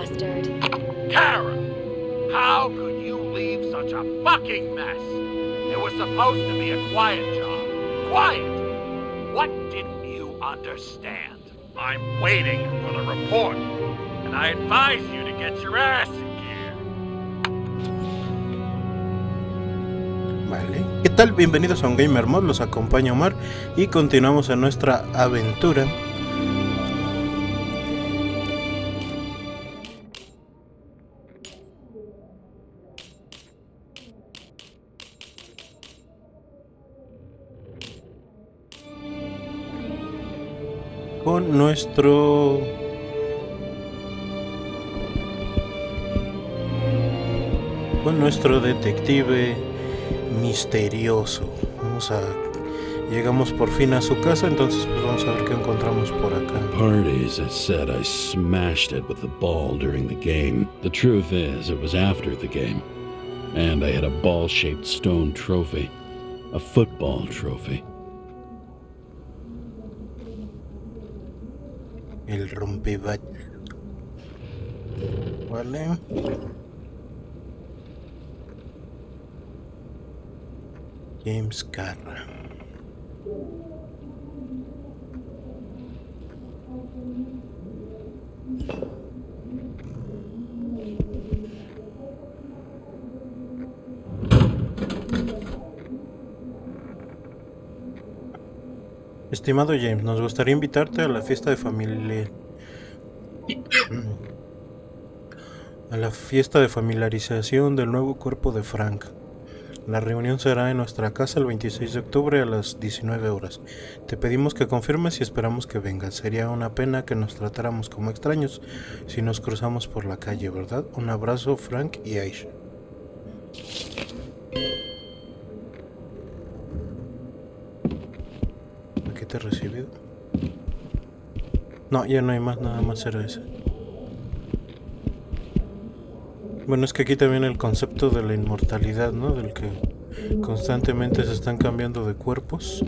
bastard. Kara! How could you leave such a fucking mess? It was supposed to be a quiet job. Quiet! What didn't you understand? I'm waiting for the report. And I advise you to get your ass in gear. Vale. ¿Qué tal? Bienvenidos a un Gamer Mod, los acompaña Omar y continuamos en nuestra aventura. Con nuestro detective misterioso. Llegamos por fin a su casa, entonces pues vamos a ver qué encontramos por acá. Parties, I said I smashed it with the ball during the game. The truth is, it was after the game. And I had a ball-shaped stone trophy. A football trophy. El rompebat. Vale. James Carra. Estimado James, nos gustaría invitarte a la fiesta de familiarización del nuevo cuerpo de Frank. La reunión será en nuestra casa el 26 de octubre a las 19 horas. Te pedimos que confirmes y esperamos que vengas. Sería una pena que nos tratáramos como extraños si nos cruzamos por la calle, ¿verdad? Un abrazo, Frank y Aisha. ¿Qué te he recibido? No, ya no hay más, nada más era ese. Bueno, es que aquí también el concepto de la inmortalidad, ¿no? Del que constantemente se están cambiando de cuerpos.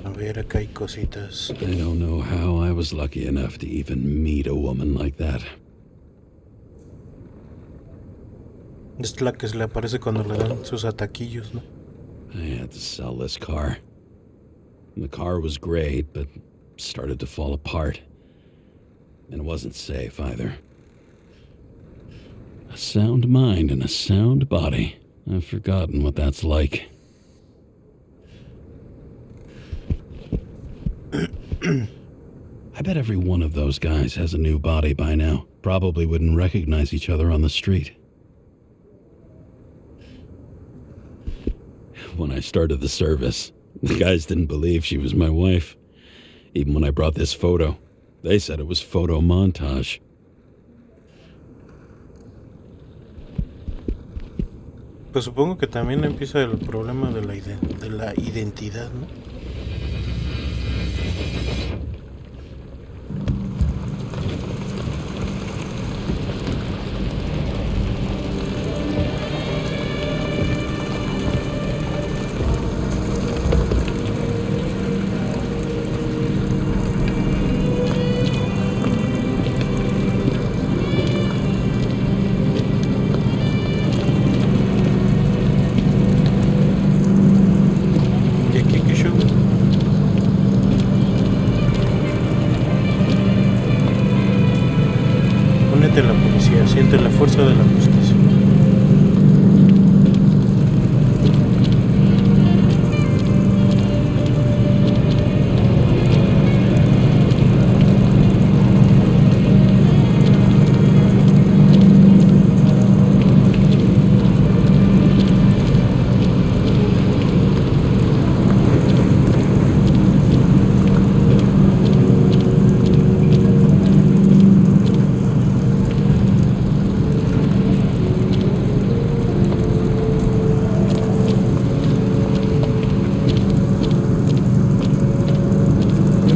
A ver, acá hay cositas. I don't know how I was lucky enough to even meet a woman like that. Es la que se le aparece cuando le dan sus ataquillos, ¿no? I had to sell this car. The car was great, but started to fall apart. And it wasn't safe either. A sound mind and a sound body. I've forgotten what that's like. I bet every one of those guys has a new body by now. Probably wouldn't recognize each other on the street. When I started the service, the guys didn't believe she was my wife. Even when I brought this photo, they said it was photo montage. Pues supongo que también empieza el problema de la identidad, ¿no? Únete a la policía, siente la fuerza de la justicia.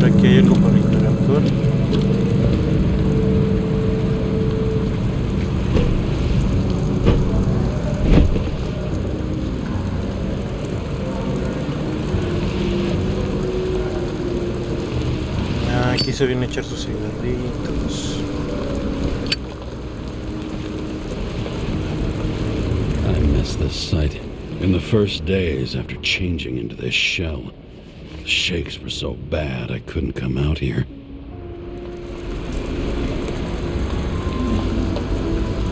Aquí hay algo para interactuar. Aquí se viene a echar sus cigarritos. I miss this sight. In the first days after changing into this shell, the shakes were so bad I couldn't come out here.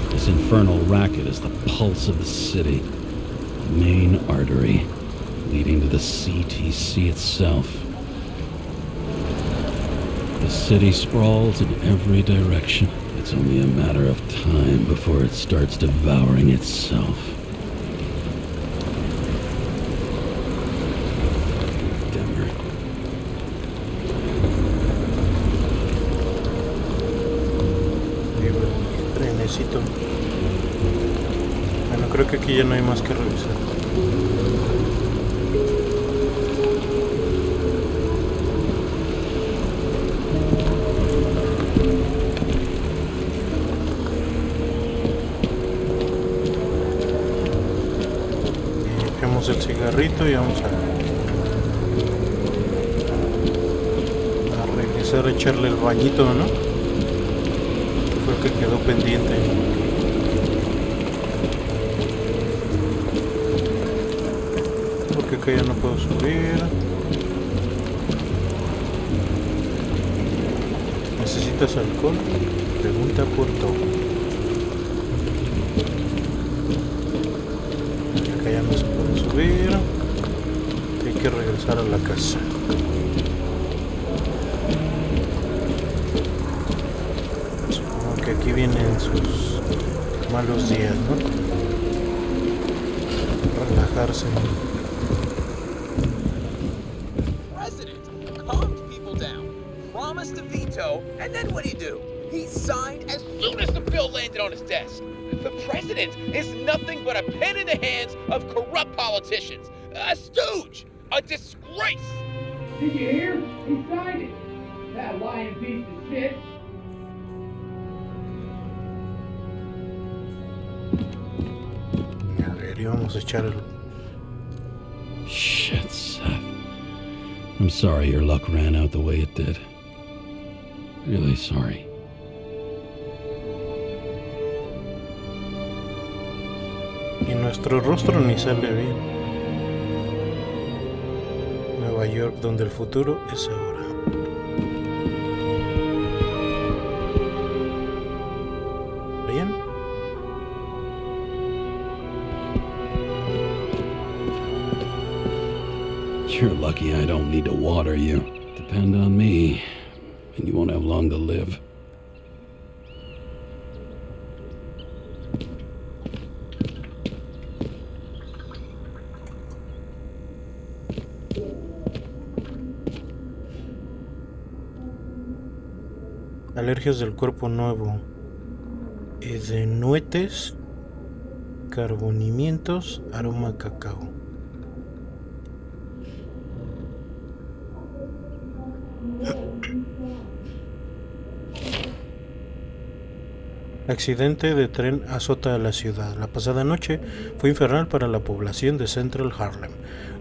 This infernal racket is the pulse of the city, the main artery leading to the CTC itself. The city sprawls in every direction. It's only a matter of time before it starts devouring itself. Denver. Trenecito. Bueno, creo que aquí ya no hay más que revisar. El cigarrito y vamos a regresar a echarle el bañito, ¿no? Fue el que quedó pendiente. Porque acá ya no puedo subir. ¿Necesitas alcohol? Pregunta por todo. Acá ya no se puede subir. Hay que regresar a la casa. Supongo que aquí vienen sus malos días, ¿no? Relajarse. President calmed people down, promised a veto, and then what do? He signed as soon as the bill landed on his desk. The president is nothing but a pen in the hands of corrupt politicians. A stooge! A disgrace! Did you hear? He signed it. That lying piece of shit. A ver, y vamos a echar el... Shit, Seth. I'm sorry your luck ran out the way it did. Really sorry. Y nuestro rostro ni sale bien. Nueva York, donde el futuro es ahora. ¿Bien? You're lucky I don't need to water you. Depend on me, and you won't have long to live. Alergias del cuerpo nuevo. Edenuetes, carbonimientos, aroma a cacao. Accidente de tren azota a la ciudad. La pasada noche fue infernal para la población de Central Harlem.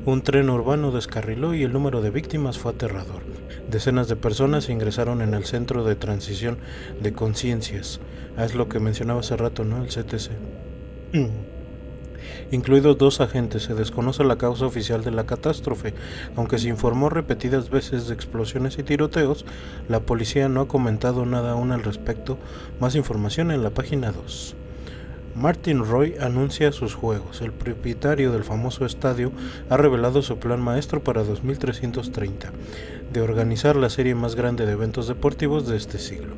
Un tren urbano descarriló y el número de víctimas fue aterrador. Decenas de personas ingresaron en el centro de transición de conciencias. Es lo que mencionaba hace rato, ¿no? El CTC. Incluidos 2 agentes. Se desconoce la causa oficial de la catástrofe. Aunque se informó repetidas veces de explosiones y tiroteos, la policía no ha comentado nada aún al respecto. Más información en la página 2. Martin Roy anuncia sus juegos. El propietario del famoso estadio ha revelado su plan maestro para 2330, de organizar la serie más grande de eventos deportivos de este siglo.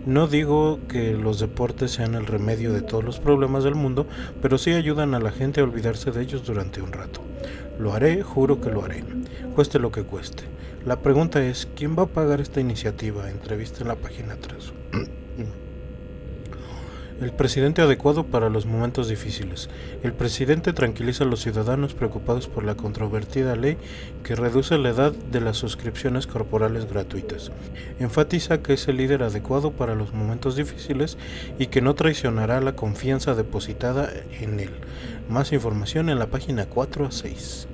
No digo que los deportes sean el remedio de todos los problemas del mundo, pero sí ayudan a la gente a olvidarse de ellos durante un rato. Lo haré, juro que lo haré, cueste lo que cueste. La pregunta es, ¿quién va a pagar esta iniciativa? Entrevista en la página 3. El presidente adecuado para los momentos difíciles. El presidente tranquiliza a los ciudadanos preocupados por la controvertida ley que reduce la edad de las suscripciones corporales gratuitas. Enfatiza que es el líder adecuado para los momentos difíciles y que no traicionará la confianza depositada en él. Más información en la página 4 a 6.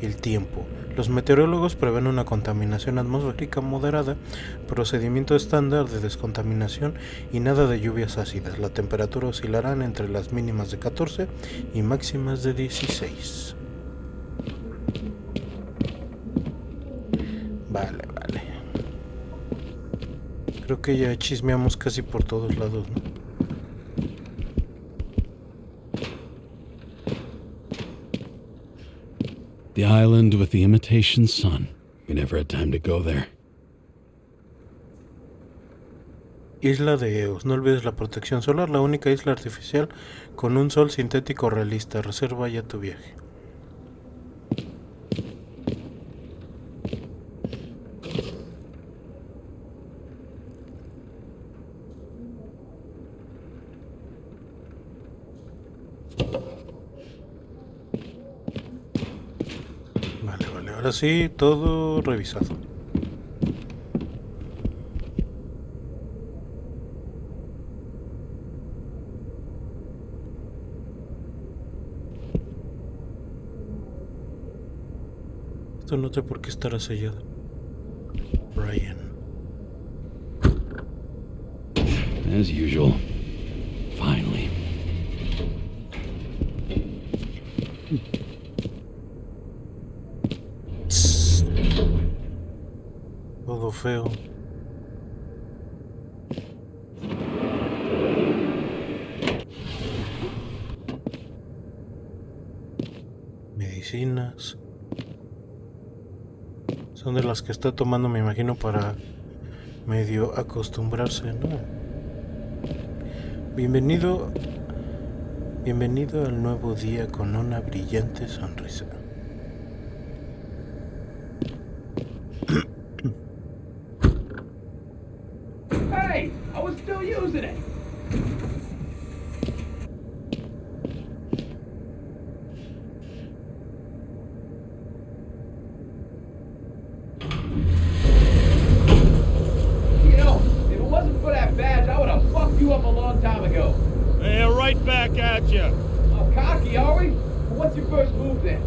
El tiempo. Los meteorólogos prevén una contaminación atmosférica moderada, procedimiento estándar de descontaminación y nada de lluvias ácidas. La temperatura oscilará entre las mínimas de 14 y máximas de 16. Vale. Creo que ya chismeamos casi por todos lados, ¿no? The island with the imitation sun. We never had time to go there. Isla de Eos. No olvides la protección solar, la única isla artificial con un sol sintético realista. Reserva ya tu viaje. Vale. Ahora sí, todo revisado. Esto no sé por qué estará sellado. Brian. As usual. Finally. Todo feo. Medicinas. Son de las que está tomando, me imagino, para medio acostumbrarse, ¿no? Bienvenido al nuevo día con una brillante sonrisa. Hey, I was still using it. You know, if it wasn't for that badge, I would have fucked you up a long time ago. Hey, right back at you. Oh, cocky, are we? Well, what's your first move then?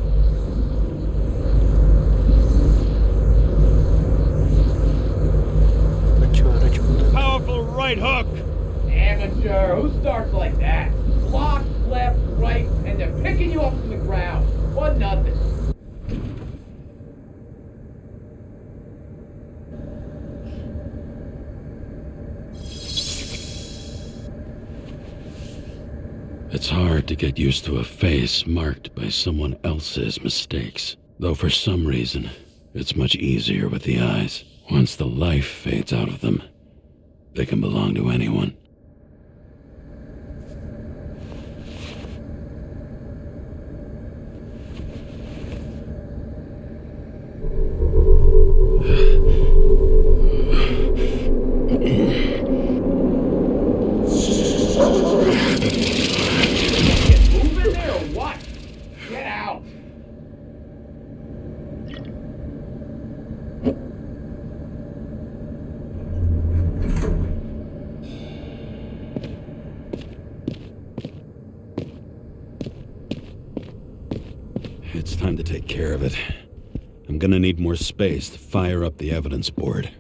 Powerful right hook. Amateur, who starts like that? Block, left, right, and they're picking you up from the ground. 1-0. It's hard to get used to a face marked by someone else's mistakes. Though for some reason, it's much easier with the eyes. Once the life fades out of them, they can belong to anyone. Move in there or what? Get out. It's time to take care of it. I'm gonna need more space to fire up the evidence board.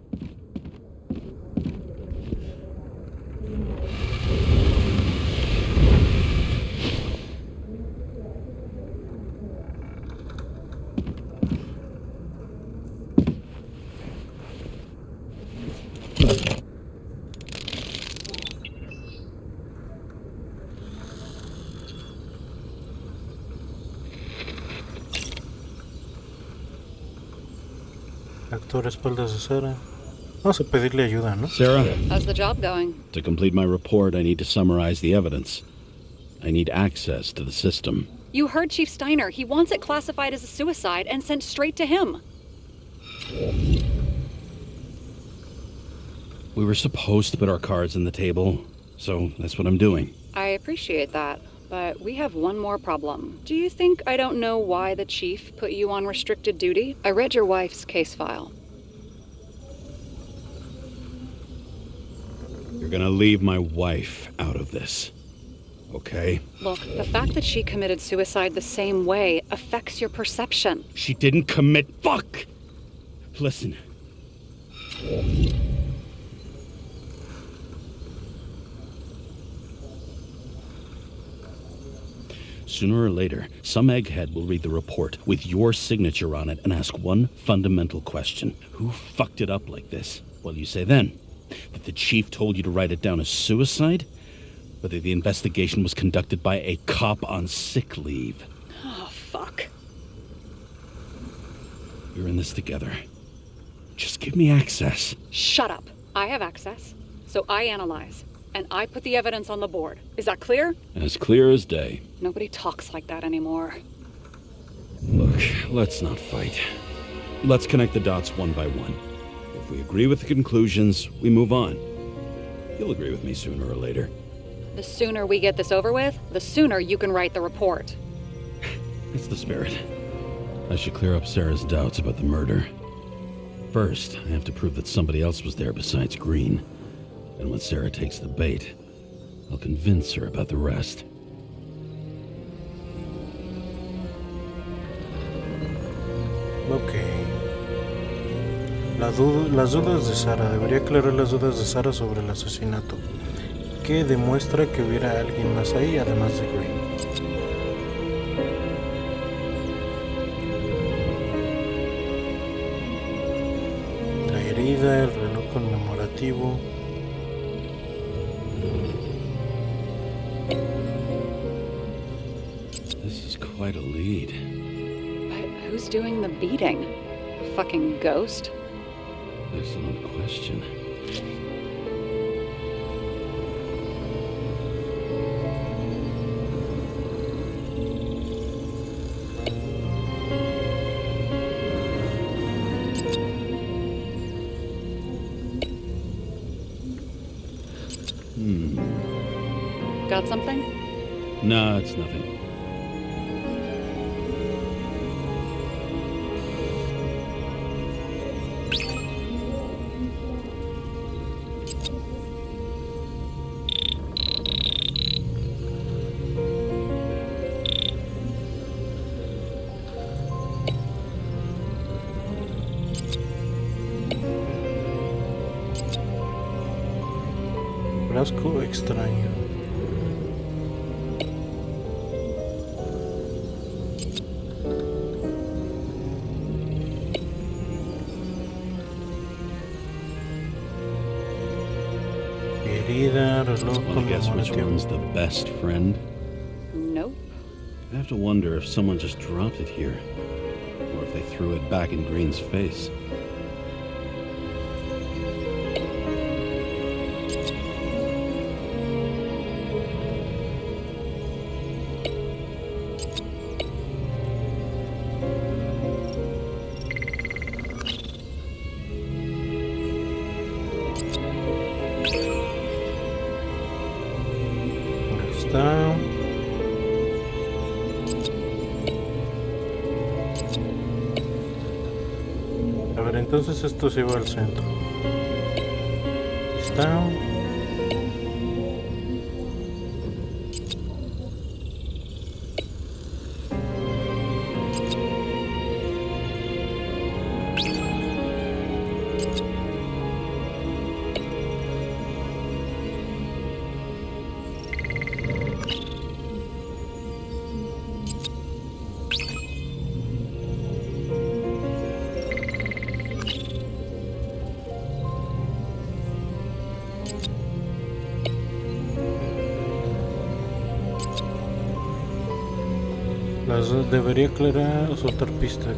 Actor espaldas de cera. Vamos a pedirle ayuda, ¿no? Sarah, How's the job going? to complete my report, I need to summarize the evidence. I need access to the system. You heard Chief Steiner. He wants it classified as a suicide and sent straight to him. We were supposed to put our cards on the table, so that's what I'm doing. I appreciate that, but we have one more problem. Do you think I don't know why the chief put you on restricted duty? I read your wife's case file. You're gonna leave my wife out of this. okay? Look, the fact that she committed suicide the same way affects your perception. She didn't commit. Fuck! Listen. Sooner or later, some egghead will read the report with your signature on it and ask one fundamental question. Who fucked it up like this? What do you say then? That the chief told you to write it down as suicide? Whether the investigation was conducted by a cop on sick leave? Oh, fuck. We're in this together. Just give me access. Shut up. I have access, so I analyze. And I put the evidence on the board. Is that clear? As clear as day. Nobody talks like that anymore. Look, let's not fight. Let's connect the dots one by one. If we agree with the conclusions, we move on. You'll agree with me sooner or later. The sooner we get this over with, the sooner you can write the report. That's the spirit. I should clear up Sarah's doubts about the murder. First, I have to prove that somebody else was there besides Green. And when Sarah takes the bait, I'll convince her about the rest. Ok. Las dudas de Sara. Debería aclarar las dudas de Sara sobre el asesinato, que demuestra que hubiera alguien más ahí además de Green. La herida, el reloj conmemorativo. This is quite a lead. But who's doing the beating? A fucking ghost? Excellent question. Got something? No, it's nothing. Frasco extraño. Herida, reloj Want to guess which conmemorativo. one's the best friend? Nope. I have to wonder if someone just dropped it here, or if they threw it back in Green's face. Ahí está. A ver, entonces esto se va al centro. Ahí está. Debería aclarar, soltar pista.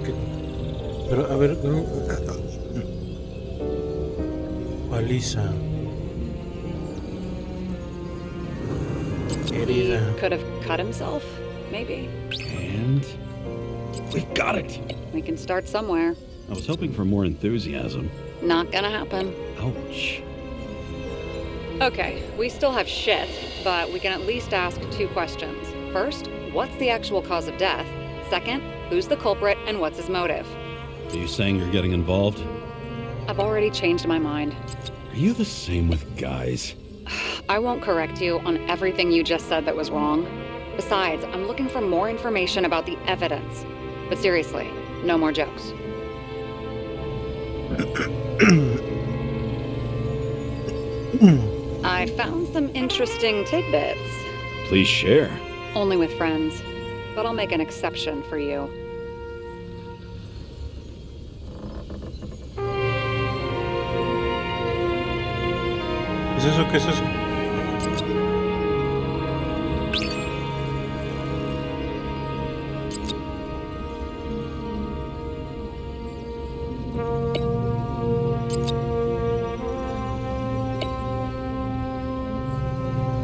Pero a ver, paliza, herida. Could have cut himself, maybe. And we've got it! We can start somewhere. I was hoping for more enthusiasm. Not gonna happen. Ouch. Okay, we still have shit, but we can at least ask 2 questions. First, what's the actual cause of death? Second, who's the culprit and what's his motive? Are you saying you're getting involved? I've already changed my mind. Are you the same with guys? I won't correct you on everything you just said that was wrong. Besides, I'm looking for more information about the evidence. But seriously, no more jokes. I found some interesting tidbits. Please share. Only with friends. But I'll make an exception for you. ¿Qué es eso? ¿Qué es eso?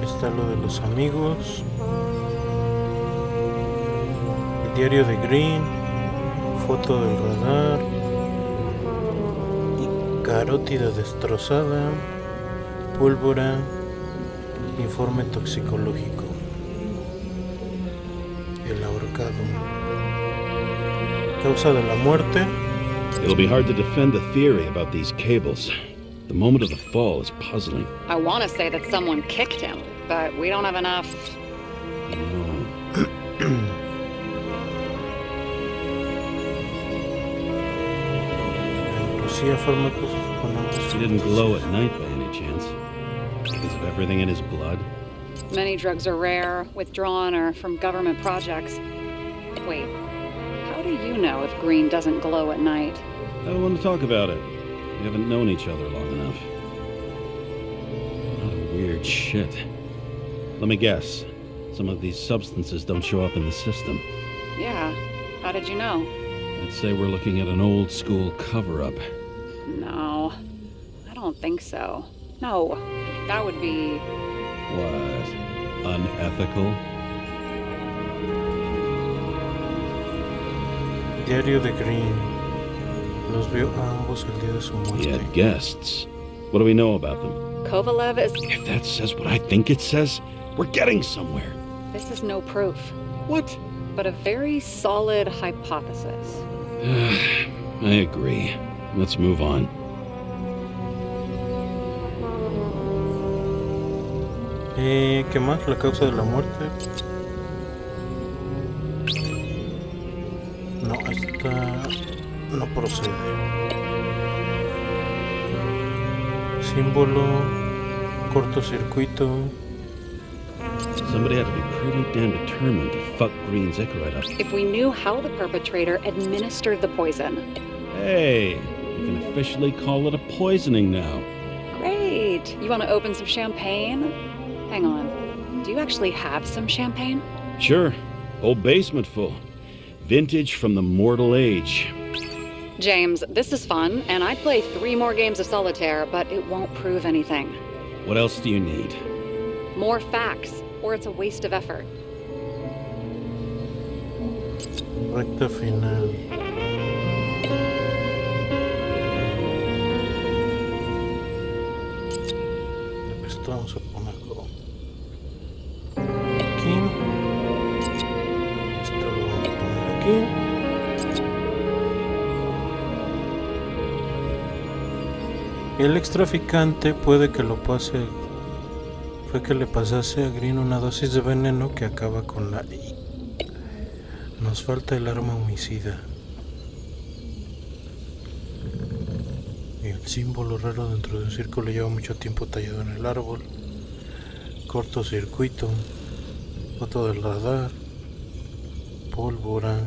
Está lo de los amigos. El diario de Green. Foto del radar. Y carótida destrozada. Pólvora. Informe toxicológico. El ahorcado. Causa de la muerte. It'll be hard to defend the theory about these cables. The moment of the fall is puzzling. I want to say that someone kicked him, but we don't have enough. Lucía fármacos con He didn't glow at night by any chance. Because of everything in his blood. Many drugs are rare, withdrawn, or from government projects. Wait, how do you know if green doesn't glow at night? I don't want to talk about it. We haven't known each other long enough. A lot of weird shit. Let me guess. Some of these substances don't show up in the system. Yeah, how did you know? I'd say we're looking at an old school cover-up. No, I don't think so. No, that would be... What? Unethical? Diario de Green. Los vio a ambos el día de su He muerte. had guests. What do we know about them? Kovalev is... If that says what I think it says, we're getting somewhere. This is no proof, What? but a very solid hypothesis. I agree. Let's move on. ¿Qué más? La causa de la muerte. No, esta no procede. Símbolo, cortocircuito. Somebody had to be pretty damn determined to fuck Green's Icaro up. If we knew how the perpetrator administered the poison. Hey, you can officially call it a poisoning now. Great. You want to open some champagne? Hang on. Do you actually have some champagne? Sure, whole basement full. Vintage from the mortal age. James, this is fun, and I'd play 3 more games of solitaire, but it won't prove anything. What else do you need? More facts, or it's a waste of effort. Recta final. Esto vamos a ponerlo aquí. Esto lo vamos a poner aquí. El ex traficante puede que lo pase. Fue que le pasase a Green una dosis de veneno que acaba con la I. Nos falta el arma homicida. Y el símbolo raro dentro de un círculo lleva mucho tiempo tallado en el árbol. Cortocircuito. Foto del radar. Pólvora.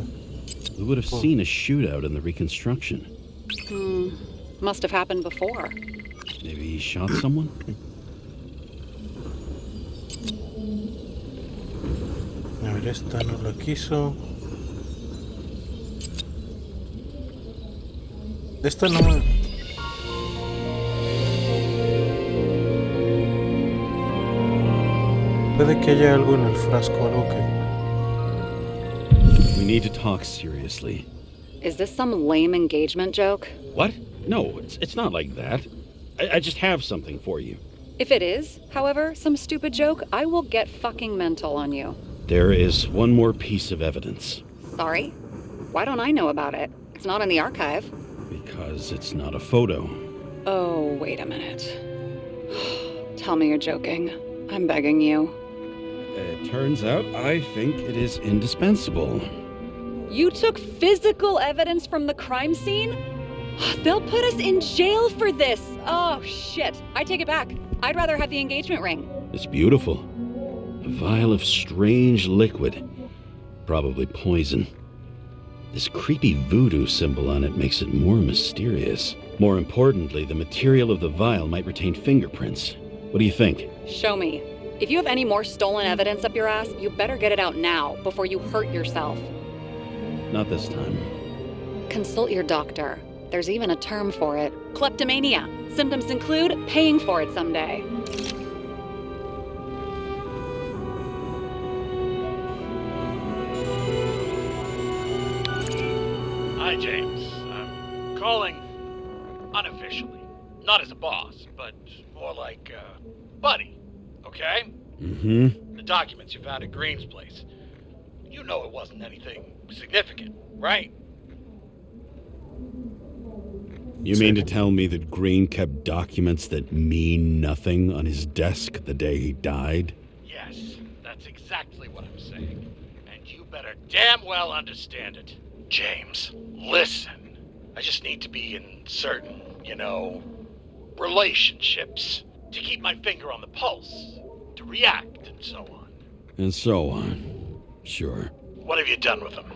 We would have seen a shootout in the reconstruction. Must have happened before. Maybe he shot someone? A ver, esta no la quiso. Esta no. Puede que haya algo en el frasco, algo que... We need to talk seriously. Is this some lame engagement joke? What? No, it's not like that. I just have something for you. If it is, however, some stupid joke, I will get fucking mental on you. There is one more piece of evidence. Sorry? Why don't I know about it? It's not in the archive. Because it's not a photo. Oh, wait a minute. Tell me you're joking. I'm begging you. It turns out I think it is indispensable. You took physical evidence from the crime scene? They'll put us in jail for this. Oh, shit. I take it back. I'd rather have the engagement ring. It's beautiful. A vial of strange liquid. Probably poison. This creepy voodoo symbol on it makes it more mysterious. More importantly, the material of the vial might retain fingerprints. What do you think? Show me. If you have any more stolen evidence up your ass, you better get it out now before you hurt yourself. Not this time. Consult your doctor. There's even a term for it. Kleptomania. Symptoms include paying for it someday. Hi, James. I'm calling unofficially. Not as a boss, but more like buddy. Okay? Mm-hmm. The documents you found at Green's place. You know it wasn't anything significant, right? You mean to tell me that Green kept documents that mean nothing on his desk the day he died? Yes, that's exactly what I'm saying. And you better damn well understand it. James, listen. I just need to be in certain, relationships. To keep my finger on the pulse. To react, and so on. And so on. Sure. What have you done with them?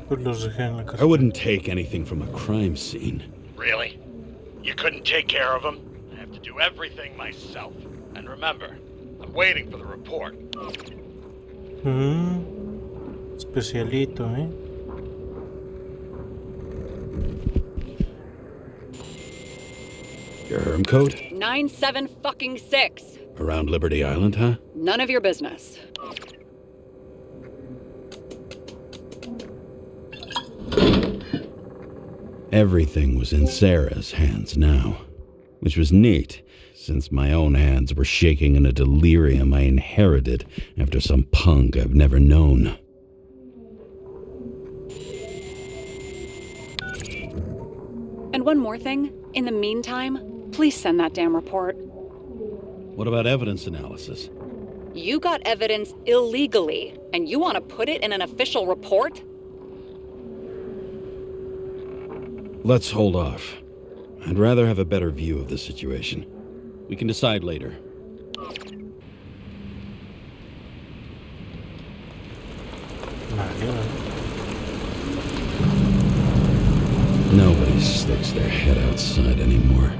Pues los dejé en la casa. I wouldn't take anything from a crime scene. Really? You couldn't take care of them? I have to do everything myself. And remember, I'm waiting for the report. Especialito, ¿eh? Your herm code? 97-6. Around Liberty Island, huh? None of your business. Everything was in Sarah's hands now, which was neat, since my own hands were shaking in a delirium I inherited after some punk I've never known. And one more thing. In the meantime, please send that damn report. What about evidence analysis? You got evidence illegally, and you want to put it in an official report? Let's hold off. I'd rather have a better view of the situation. We can decide later. Nobody sticks their head outside anymore.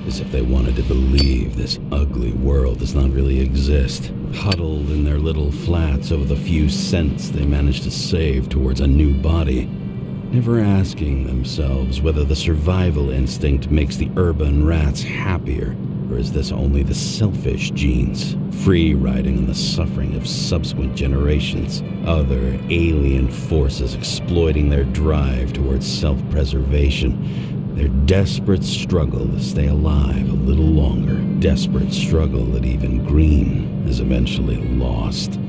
As if they wanted to believe this ugly world does not really exist. Huddled in their little flats over the few cents they managed to save towards a new body. Never asking themselves whether the survival instinct makes the urban rats happier, or is this only the selfish genes, free-riding on the suffering of subsequent generations, other alien forces exploiting their drive towards self-preservation, their desperate struggle to stay alive a little longer, desperate struggle that even Green has eventually lost.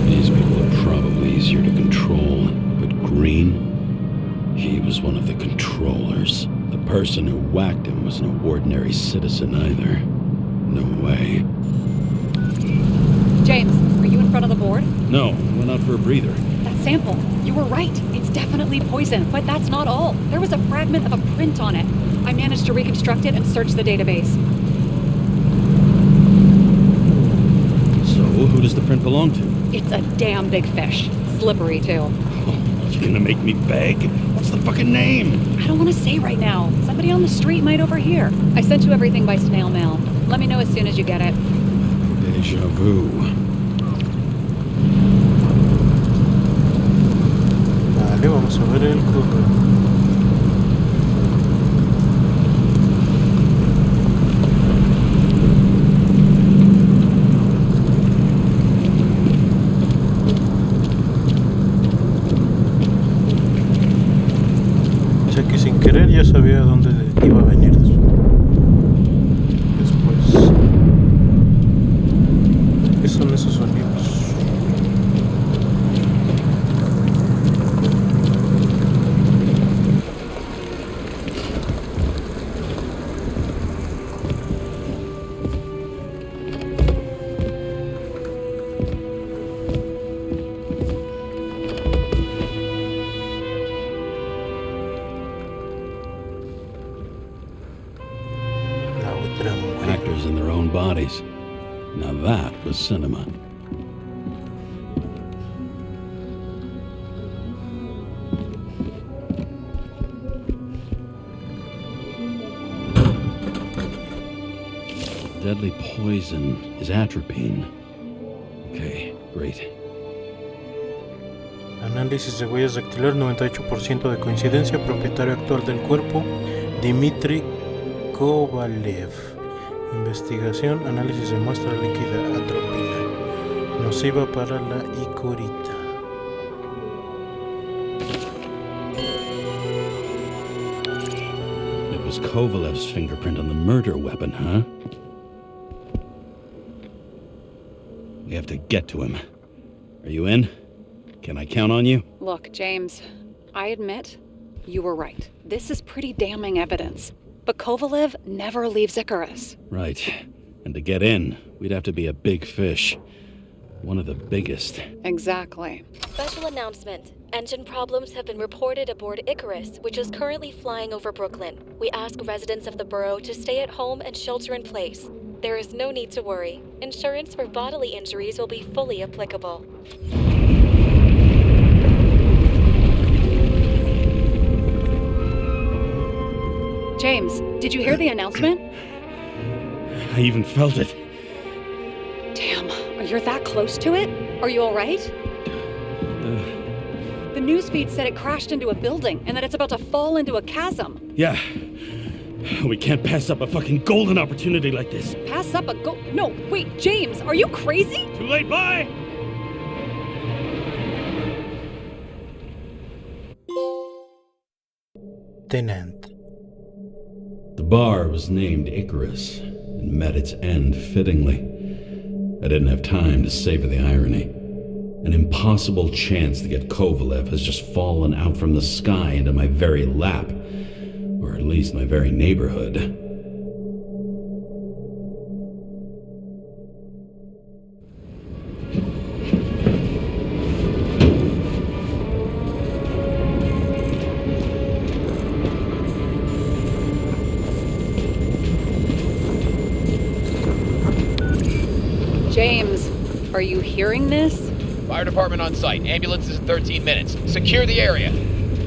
These people are probably easier to control, but Green, he was one of the controllers. The person who whacked him was no ordinary citizen either. No way. James, are you in front of the board? No, went out for a breather. That sample. You were right. It's definitely poison, but that's not all. There was a fragment of a print on it. I managed to reconstruct it and search the database. So, who does the print belong to? It's a damn big fish. Slippery, too. Oh, you're gonna make me beg? What's the fucking name? I don't want to say right now. Somebody on the street might overhear. I sent you everything by snail mail. Let me know as soon as you get it. Deja vu. Vale, vamos a ver el correo. O sea que sin querer ya sabía dónde iba a venir después. ¿Qué son esos sonidos? Now that was cinema. Deadly poison is atropine. Okay, great. Análisis de huellas dactilar, 98% de coincidencia. Propietario actual del cuerpo, Dmitry Kovalev. Investigación, análisis de muestra líquida, atropina. Nociva para la icorita. It was Kovalev's fingerprint on the murder weapon, huh? We have to get to him. Are you in? Can I count on you? Look, James, I admit you were right. This is pretty damning evidence. But Kovalev never leaves Icarus. Right. And to get in, we'd have to be a big fish. One of the biggest. Exactly. Special announcement. Engine problems have been reported aboard Icarus, which is currently flying over Brooklyn. We ask residents of the borough to stay at home and shelter in place. There is no need to worry. Insurance for bodily injuries will be fully applicable. James, did you hear the announcement? I even felt it. Damn, you're that close to it? Are you alright? The newsfeed said it crashed into a building and that it's about to fall into a chasm. Yeah. We can't pass up a fucking golden opportunity like this. Pass up a No, wait, James, are you crazy? Too late, bye! Tenant. The bar was named Icarus and met its end fittingly. I didn't have time to savor the irony. An impossible chance to get Kovalev has just fallen out from the sky into my very lap, or at least my very neighborhood. James, are you hearing this? Fire department on site. Ambulances in 13 minutes. Secure the area.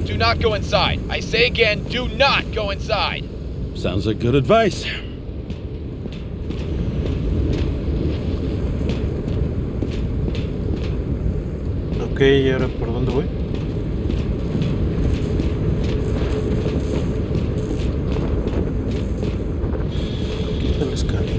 Do not go inside. I say again, do not go inside. Sounds like good advice. Ok, ¿y ahora por dónde voy? Aquí está la escalera.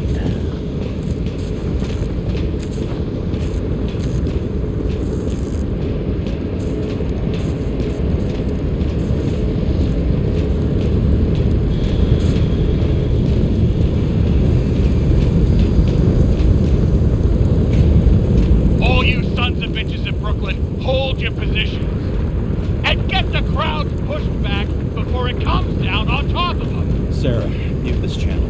All you sons of bitches in Brooklyn, hold your positions. And get the crowds pushed back before it comes down on top of them. Sarah, mute this channel.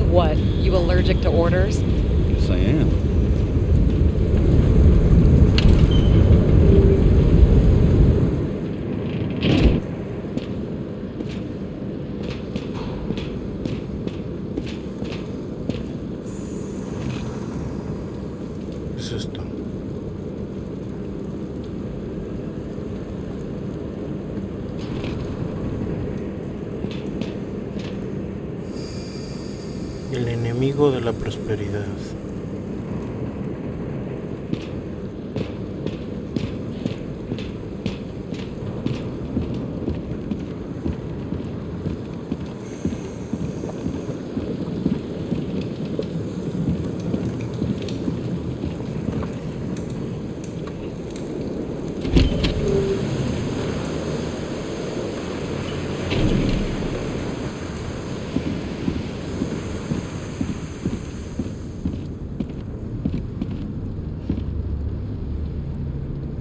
What, you allergic to orders? Yes, I am. ¿Qué es esto? El enemigo de la prosperidad.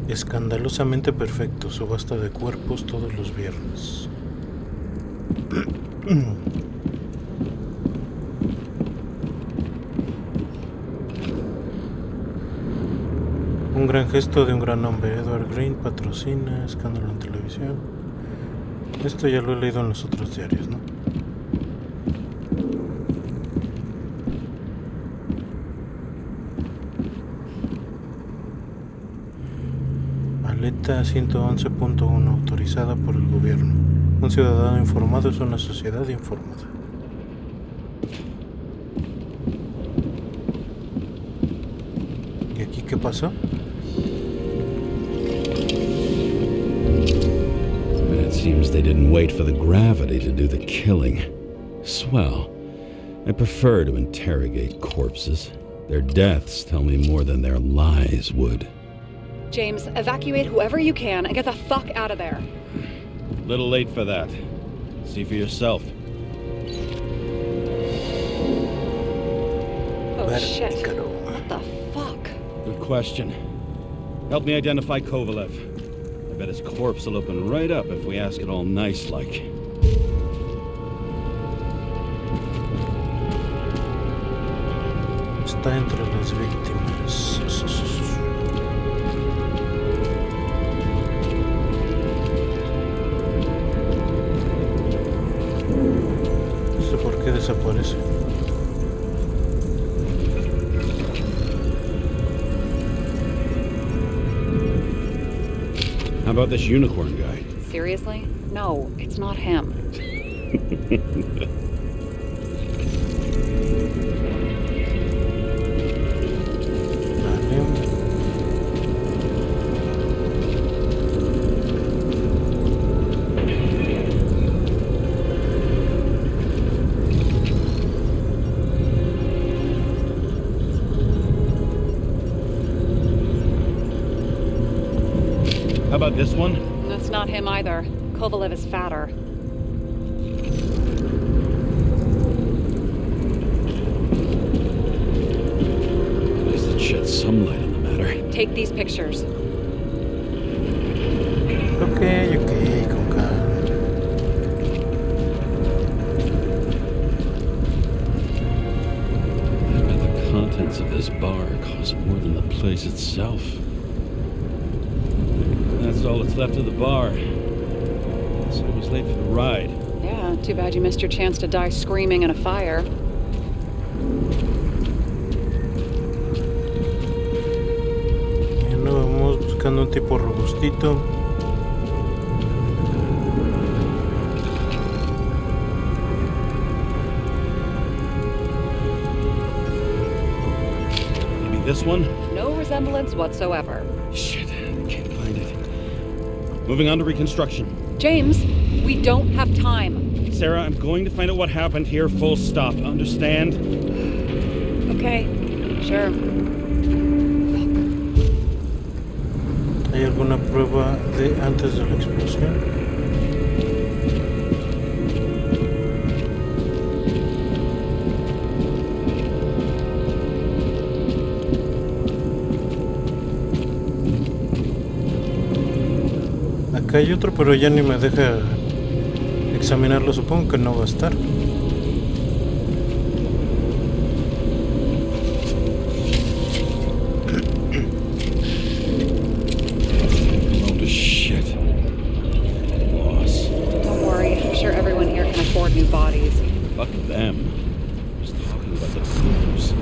Escandalosamente perfecto, subasta de cuerpos todos los viernes. Un gran gesto de un gran hombre. Edward Green patrocina escándalo en televisión. Esto ya lo he leído en los otros diarios, ¿no? Aleta 111.1 autorizada por el gobierno. Un ciudadano informado es una sociedad informada. ¿Y aquí qué pasó? It seems they didn't wait for the gravity to do the killing. Swell. I prefer to interrogate corpses. Their deaths tell me more than their lies would. James, evacuate whoever you can and get the fuck out of there. Little late for that. See for yourself. Oh shit. Icaro. What the fuck? Good question. Help me identify Kovalev. I bet his corpse will open right up if we ask it all nice-like. Está entre las víctimas. No sé por qué desaparece. How about this unicorn guy? Seriously? No, it's not him. How about this one? That's not him either. Kovalev is fatter. At least it sheds some light on the matter. Take these pictures. Ok, con calma. I bet the contents of this bar cost more than the place itself. That's all that's left of the bar. So I was late for the ride. Yeah, too bad you missed your chance to die screaming in a fire. Bueno, vamos buscando un tipo robustito. Maybe this one? No resemblance whatsoever. Shit, I can't find it. Moving on to reconstruction. James, we don't have time. Sarah, I'm going to find out what happened here, full stop. Understand? Okay, sure. ¿Hay alguna prueba de antes de la explosión? Acá hay otro, pero ya ni me deja examinarlo. Supongo que no va a estar. Load of shit. Loss. Don't worry, I'm sure everyone here can afford new bodies. Fuck them. I was talking about the booze.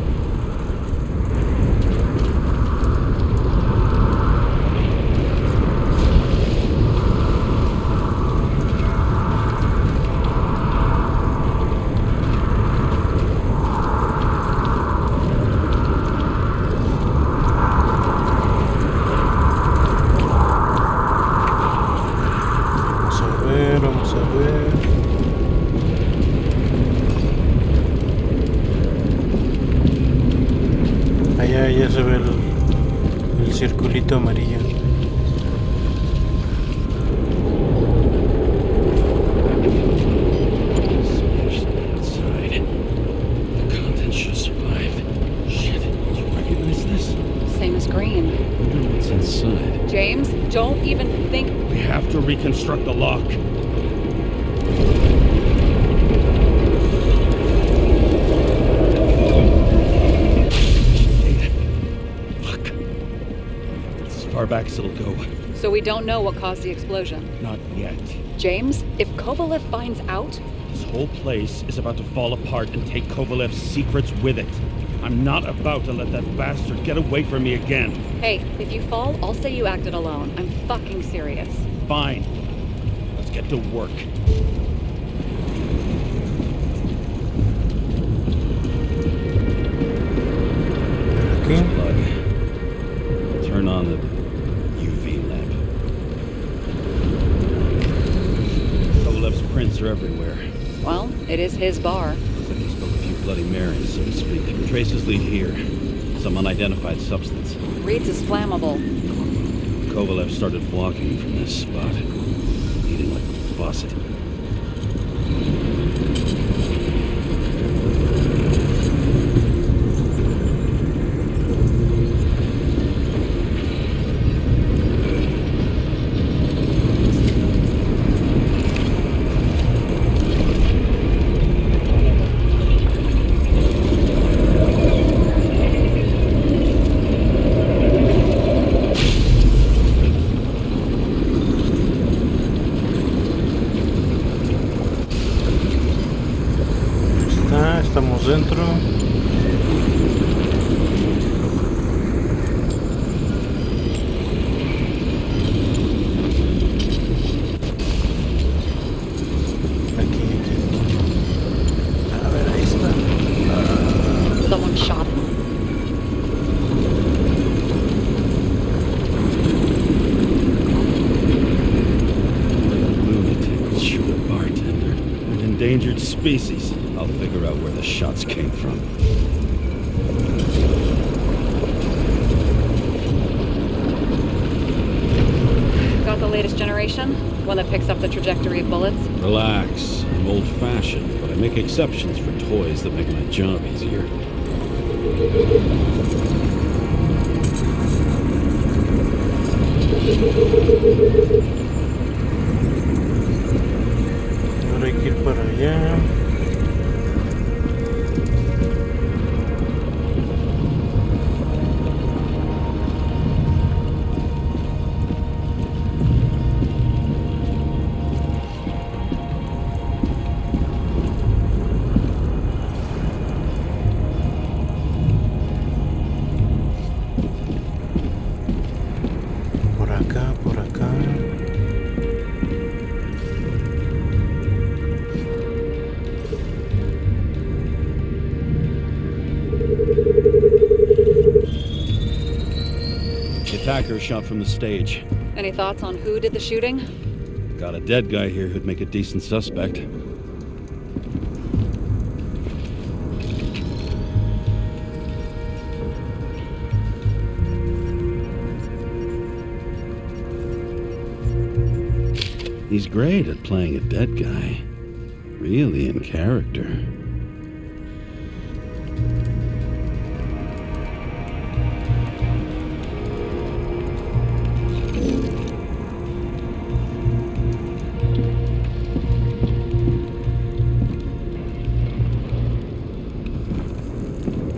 Vamos a ver. Allá ya se ve el circulito amarillo. Smashed outside. The contents should survive. Shit, did you recognize this? Same as green. I wonder what's inside. James, don't even think. We have to reconstruct the lock. Fuck. It's as far back as it'll go. So we don't know what caused the explosion. Not yet. James, if Kovalev finds out, This whole place is about to fall apart and take Kovalev's secrets with it. I'm not about to let that bastard get away from me again. Hey, if you fall, I'll say you acted alone. I'm fucking serious. Fine. Let's get to work. Aquí. Plug. I'll turn on the UV lamp. Kovalev's prints are everywhere. Well, it is his bar. Looks like he spoke a few Bloody Marys, so to speak. Traces lead here. Some unidentified substance. Reed's is flammable. Kovalev started walking from this spot, eating like a faucet. Estamos dentro. Aquí. A ver, ahí está. Someone shot him. Lunatics shoot a bartender. An endangered species. I'll figure out where the shots came from. Got the latest generation? One that picks up the trajectory of bullets? Relax. I'm old-fashioned, but I make exceptions for toys that make my job easier. Ahora hay que ir para allá. Por acá. The attacker shot from the stage. Any thoughts on who did the shooting? Got a dead guy here who'd make a decent suspect. He's great at playing a dead guy. Really in character.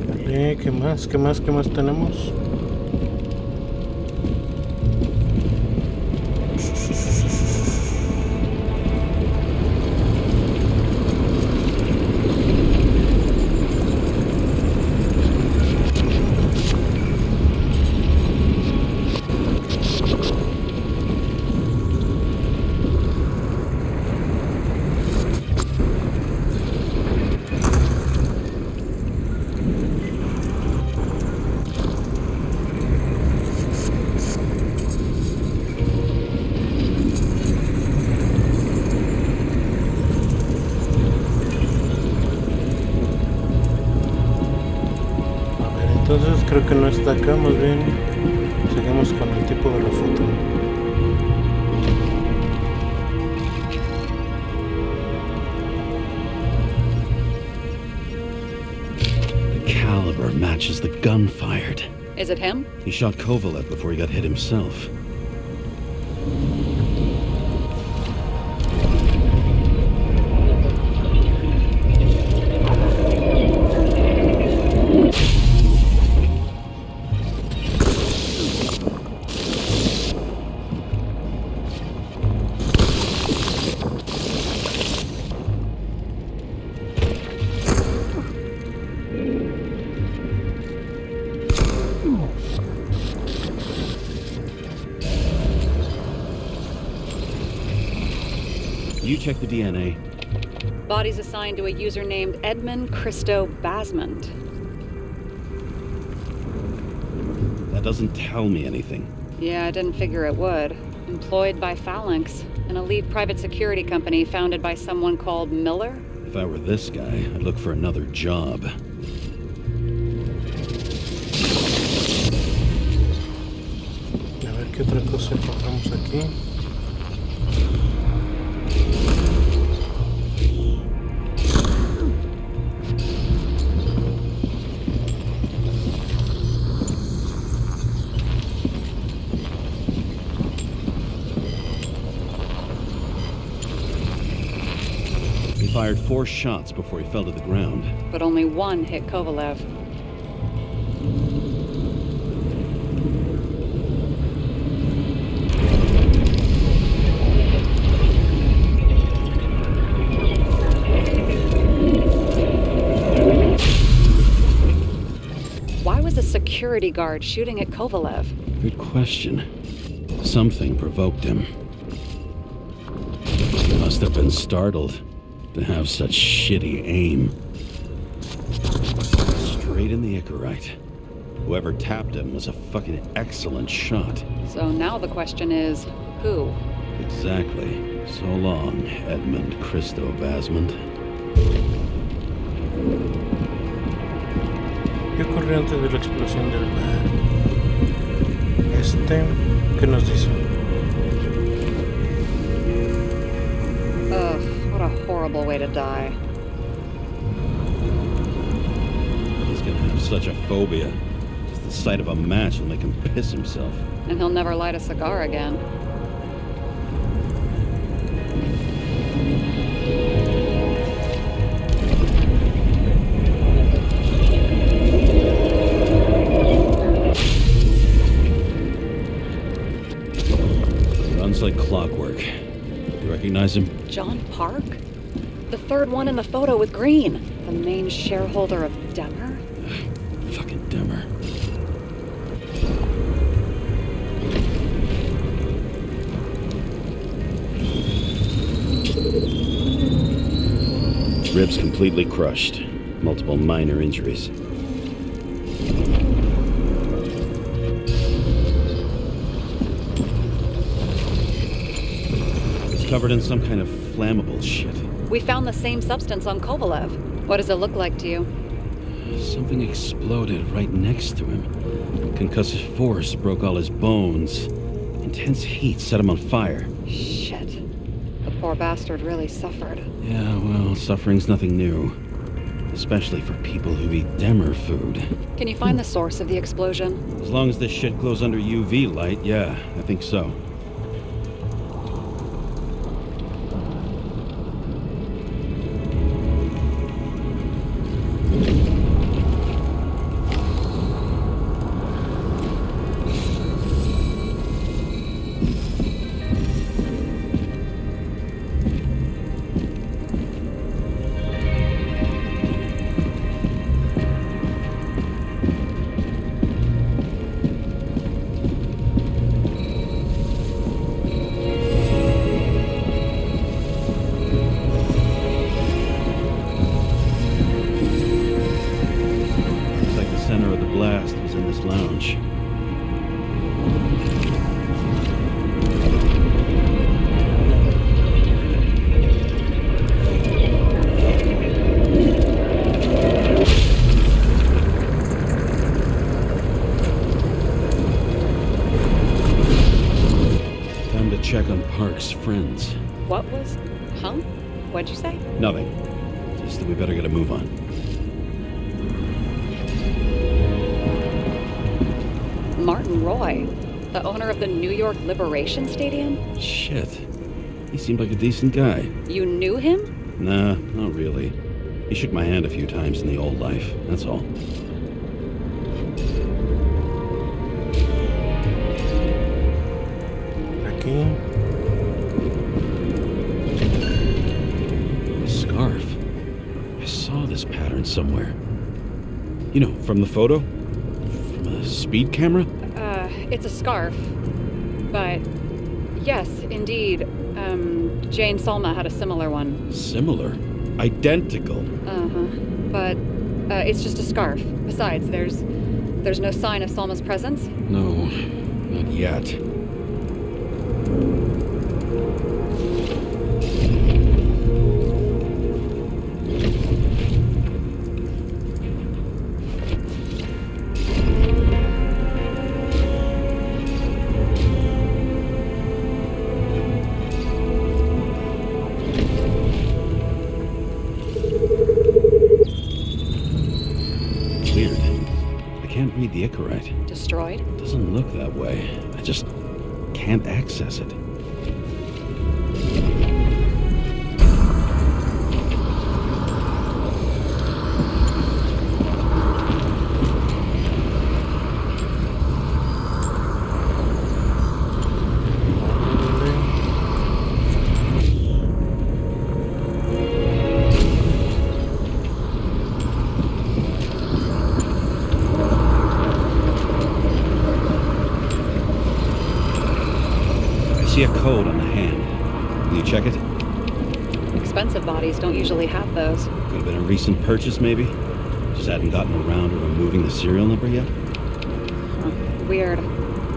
Vale, ¿qué más? ¿Qué más? ¿Qué más tenemos? Entonces creo que no está acá, más bien seguimos con el tipo de la foto. The caliber matches the gun fired. Is it him? He shot Kovalev before he got hit himself. You check the DNA. Body's assigned to a user named Edmund Christo Basmond. That doesn't tell me anything. Yeah, I didn't figure it would. Employed by Phalanx, an elite private security company founded by someone called Miller. If I were this guy, I'd look for another job. A ver qué otra cosa encontramos aquí. He fired 4 shots before he fell to the ground. But only one hit Kovalev. Why was a security guard shooting at Kovalev? Good question. Something provoked him. He must have been startled to have such shitty aim. Straight in the Icarite. Whoever tapped him was a fucking excellent shot. So now the question is, who? Exactly. So long, Edmund Christo Basmond. ¿Qué ocurrió antes de la explosión del bar? ¿Qué nos dice? Ugh, what a horrible way to die. He's gonna have such a phobia. Just the sight of a match will make him piss himself. And he'll never light a cigar again. Runs like clockwork. You recognize him? John Park? The third one in the photo with Green. The main shareholder of Demmer? Fucking Demmer. Ribs completely crushed. Multiple minor injuries. It's covered in some kind of flammable shit. We found the same substance on Kovalev. What does it look like to you? Something exploded right next to him. Concussive force broke all his bones. Intense heat set him on fire. Shit. The poor bastard really suffered. Yeah, well, suffering's nothing new. Especially for people who eat Demmer food. Can you find the source of the explosion? As long as this shit glows under UV light, yeah, I think so. Blast was in this lounge. Time to check on Park's friends. What was... Huh? What'd you say? Nothing. Just that we better get a move on. Martin Roy, the owner of the New York Liberation Stadium? Shit. He seemed like a decent guy. You knew him? Nah, not really. He shook my hand a few times in the old life, that's all. Aquí. A scarf. I saw this pattern somewhere. You know, from the photo? From a speed camera? It's a scarf. But Yes, indeed. Jane Salma had a similar one. Similar? Identical? Uh-huh. But, it's just a scarf. Besides, there's no sign of Salma's presence? No, not yet. Weird. I can't read the Icarite. Destroyed? It doesn't look that way. I just can't access it. I see a code on the hand. Will you check it? Expensive bodies don't usually have those. Could have been a recent purchase, maybe? Just hadn't gotten around to removing the serial number yet? Weird.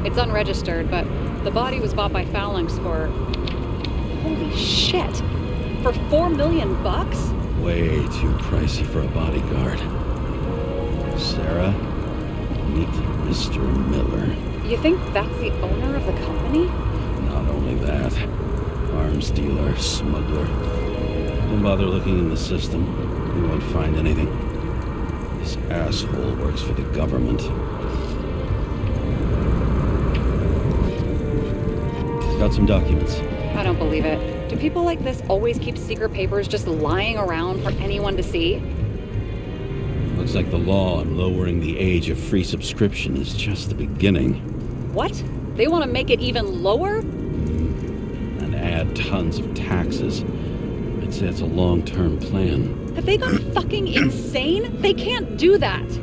It's unregistered, but the body was bought by Phalanx for... Holy shit! For $4 million bucks? Way too pricey for a bodyguard. Sarah, meet Mr. Miller. You think that's the owner of the company? Not only that, arms dealer, smuggler. Don't bother looking in the system. You won't find anything. This asshole works for the government. Got some documents. I don't believe it. Do people like this always keep secret papers just lying around for anyone to see? Looks like the law on lowering the age of free subscription is just the beginning. What? They want to make it even lower? And add tons of taxes. I'd say it's a long-term plan. Have they gone fucking insane? They can't do that!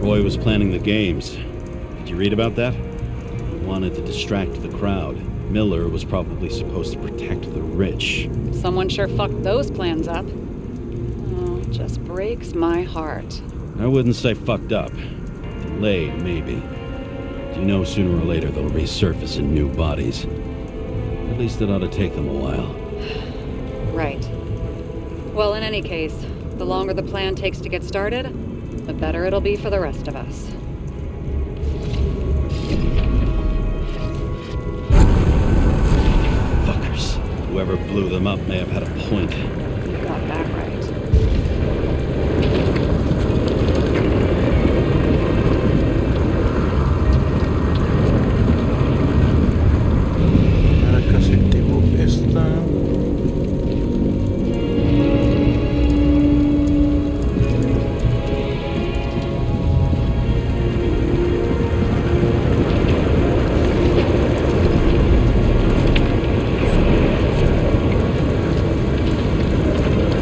Roy was planning the games. Did you read about that? He wanted to distract the crowd. Miller was probably supposed to protect the rich. Someone sure fucked those plans up. Oh, it just breaks my heart. I wouldn't say fucked up. Delayed, maybe. You know sooner or later they'll resurface in new bodies. At least it ought to take them a while. Right. Well, in any case, the longer the plan takes to get started, the better it'll be for the rest of us. Fuckers. Whoever blew them up may have had a point. You got that right. Ahora casi activo esta.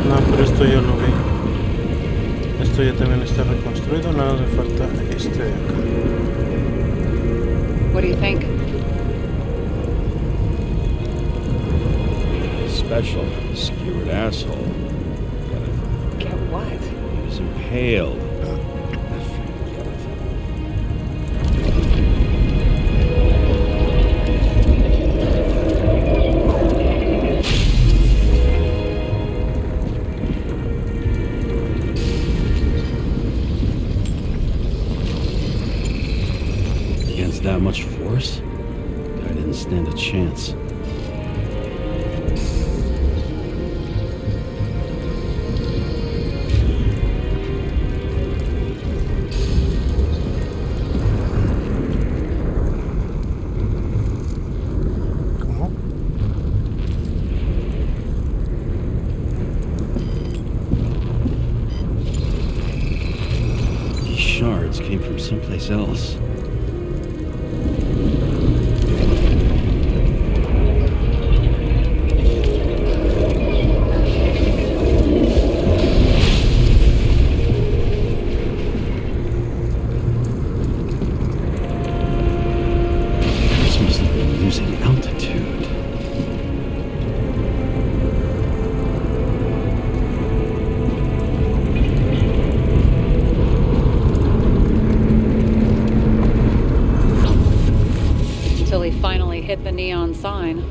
No, pero esto ya lo vi. Esto ya también está reconstruido, nada le falta este de acá. What do you think? Special, skewered asshole. Get what? He was impaled. Forget it. Against that much force, I didn't stand a chance. ¿Cómo? These shards came from someplace else. hit the neon sign.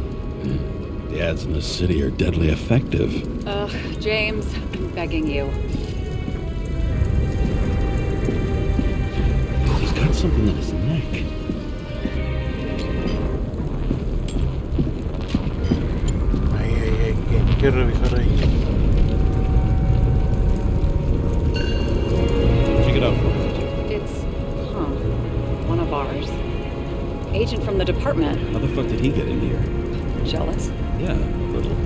The ads in the city are deadly effective. Ugh, James, I'm begging you. He's got something on his neck. Ay, hay que revisar ahí. Check it out for me. It's, one of ours? Agent from the department. How the fuck did he get in here? Jealous? Yeah, a little.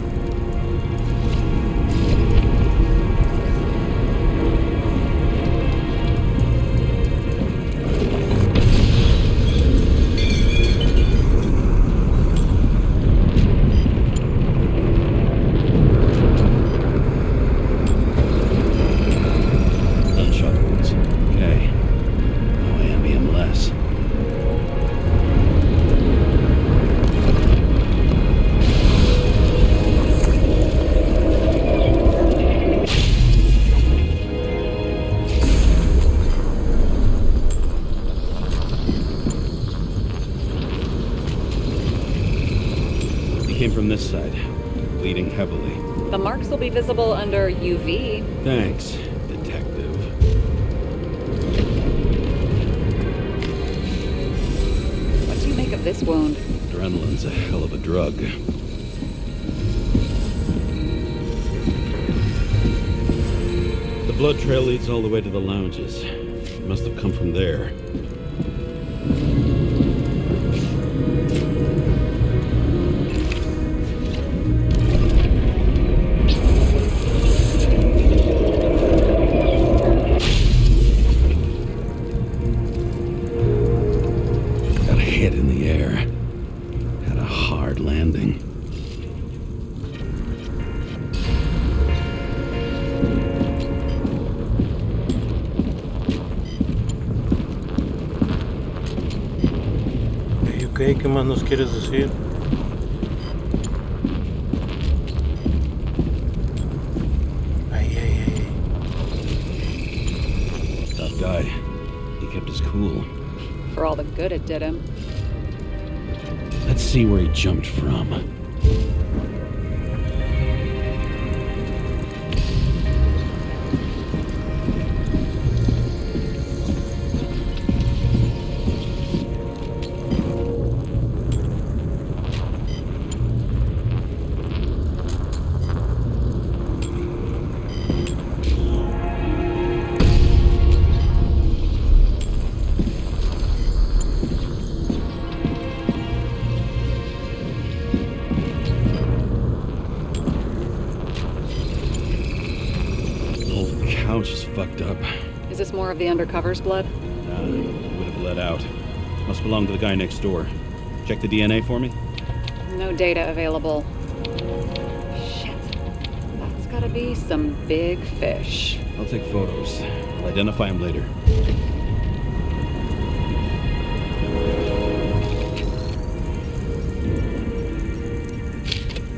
Gunshot wounds. Okay. Now I envy him less. He came from this side, bleeding heavily. The marks will be visible under UV. Thanks, detective. What do you make of this wound? Adrenaline's a hell of a drug. The blood trail leads all the way to the lounges. It must have come from there. Got a hit in the air. Had a hard landing. Ok, ¿qué más nos quieres decir? Ay. Tough guy. He kept his cool. For all the good it did him. Let's see where he jumped from. Couch is fucked up. Is this more of the undercover's blood? It would have bled out. Must belong to the guy next door. Check the DNA for me? No data available. Shit. That's gotta be some big fish. I'll take photos. I'll identify him later.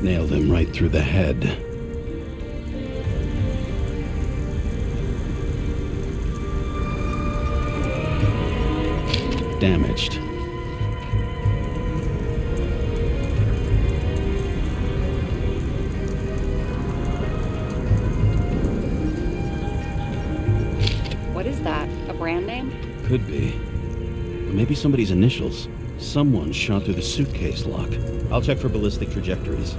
Nailed him right through the head. Damaged. What is that? A brand name? Could be. Or maybe somebody's initials. Someone shot through the suitcase lock. I'll check for ballistic trajectories.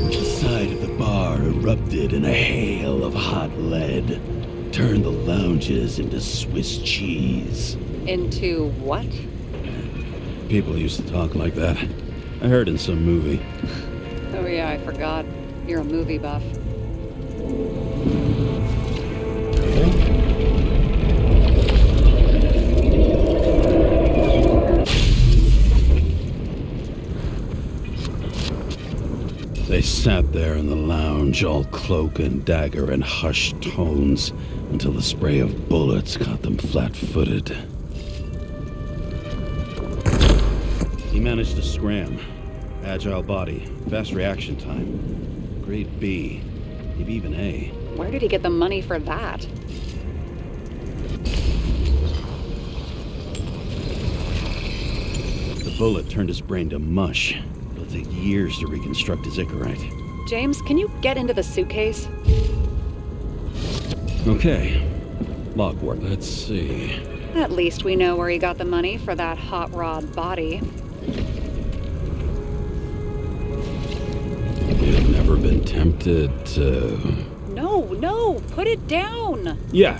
The side of the bar erupted in a hail of hot lead. Turned the lounges into Swiss cheese. Into what? People used to talk like that. I heard in some movie. Oh yeah, I forgot. You're a movie buff. They sat there in the lounge, all cloak and dagger and hushed tones, until the spray of bullets caught them flat-footed. He managed to scram. Agile body, fast reaction time. Grade B. maybe even A. Where did he get the money for that? The bullet turned his brain to mush. It'll take years to reconstruct his Icarite. James, can you get into the suitcase? Okay. Log work. Let's see. At least we know where he got the money for that hot rod body. You've never been tempted to... No, put it down! Yeah,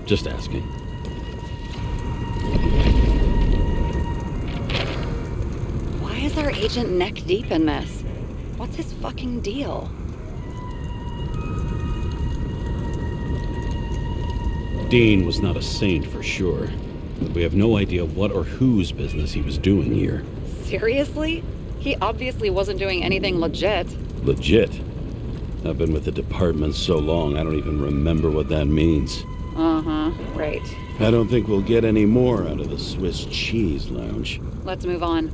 just asking. Why is our agent neck deep in this? What's his fucking deal? Dean was not a saint for sure, but we have no idea what or whose business he was doing here. Seriously? He obviously wasn't doing anything legit. Legit? I've been with the department so long, I don't even remember what that means. Uh-huh, right. I don't think we'll get any more out of the Swiss Cheese Lounge. Let's move on.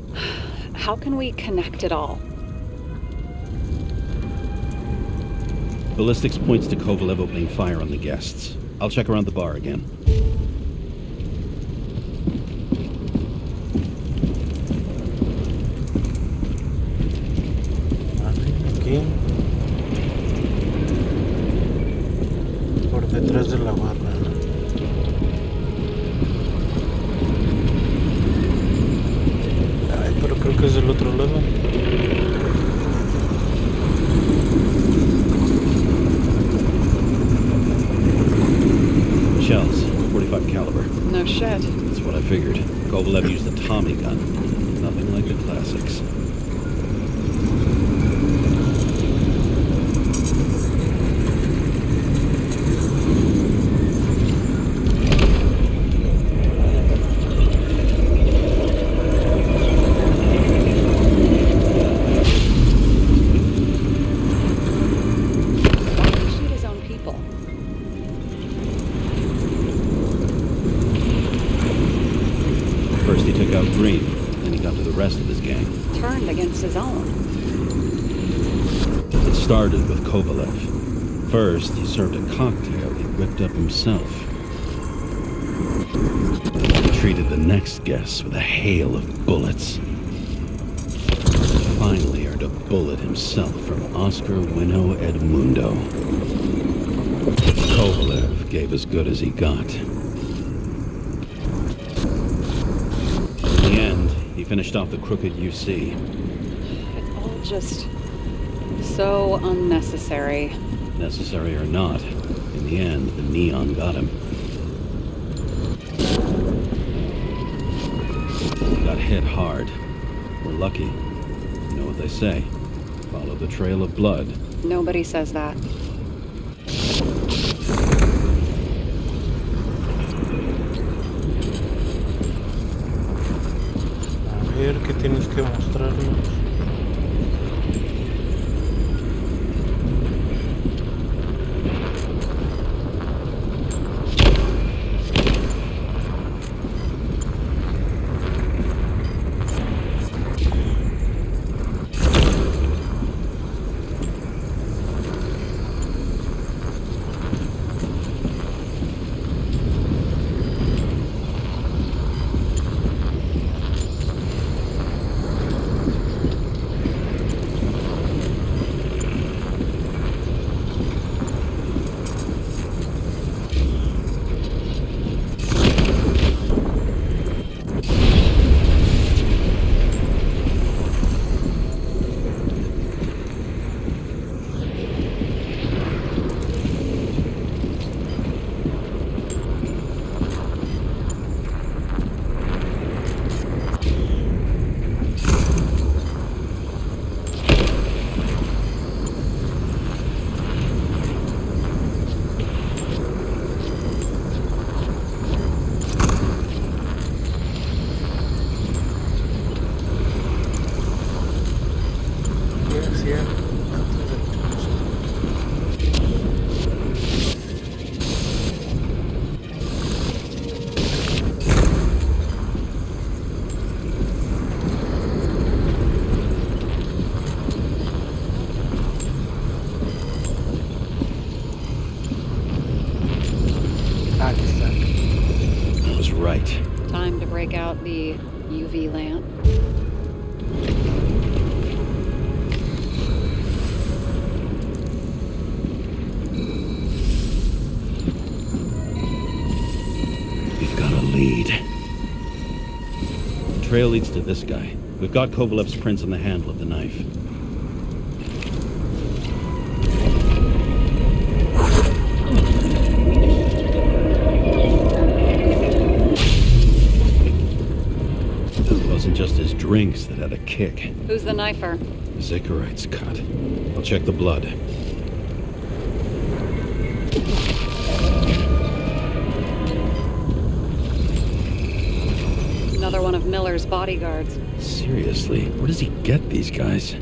How can we connect it all? Ballistics points to Kovalev opening fire on the guests. I'll check around the bar again. Aquí. Por detrás de la barra. Ay, pero creo que es del otro lado. Shells, 45 caliber. No shit. That's what I figured. Kovalev used a Tommy gun. Nothing like the classics. Why did he shoot his own people? First he took out Green, then he got to the rest of his gang. Turned against his own. It started with Kovalev. First, he served a cocktail he whipped up himself. He treated the next guests with a hail of bullets. Finally earned a bullet himself from Oscar Wino Edmundo. Kovalev gave as good as he got. In the end, he finished off the crooked UC. It's all just so unnecessary. Necessary or not, in the end, the neon got him. Got hit hard. We're lucky. You know what they say. Follow the trail of blood. Nobody says that. A ver, ¿qué tienes que mostrarnos? take out the UV lamp. We've got a lead. The trail leads to this guy. We've got Kovalev's prints on the handle of the knife. It wasn't just his drinks that had a kick. Who's the knifer? His Icarite's cut. I'll check the blood. Another one of Miller's bodyguards. Seriously, where does he get these guys?